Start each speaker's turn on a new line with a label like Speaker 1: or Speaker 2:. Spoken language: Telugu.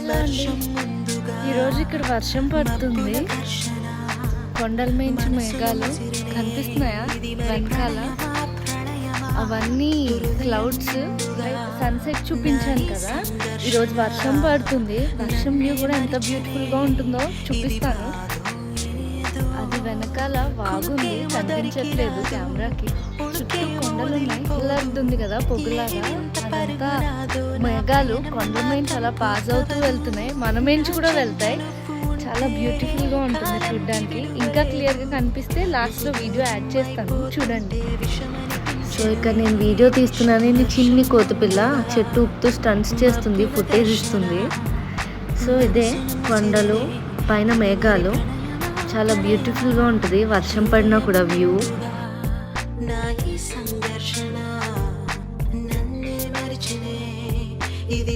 Speaker 1: హలో అండి. ఈరోజు ఇక్కడ వర్షం పడుతుంది. కొండల మించి మేఘాలు కనిపిస్తున్నాయా వెనకాల? అవన్నీ క్లౌడ్స్. సన్సెట్ చూపించాను కదా, ఈరోజు వర్షం పడుతుంది. వర్షం వ్యూ కూడా ఎంత బ్యూటిఫుల్గా ఉంటుందో చూపిస్తాను. అది వెనకాల వాగుంది, కనిపించట్లేదు కెమెరాకి. చుట్టూ కొండలు ఉన్నాయి, పిల్లర్దుంది కదా పొగులాగా. అదంతా మేఘాలు కొండల నుంచి అలా పాస్ అవుతూ వెళ్తున్నాయి, మన మించి కూడా వెళ్తాయి. చాలా బ్యూటిఫుల్గా ఉంటుంది చూడడానికి. ఇంకా క్లియర్గా కనిపిస్తే లాస్ట్లో వీడియో యాడ్ చేస్తాను, చూడండి. సో ఇక్కడ నేను వీడియో తీస్తున్నాను. ఇది చిన్ని కోతిపిల్ల చెట్టు ఉప్పుతూ స్టంట్స్ చేస్తుంది, ఫుటేజ్ ఇస్తుంది. సో ఇదే కొండలు, పైన మేఘాలు. చాలా బ్యూటిఫుల్గా ఉంటుంది వర్షం పడినా కూడా వ్యూ.
Speaker 2: సంఘర్షణ నన్నే మరిచినే ఇది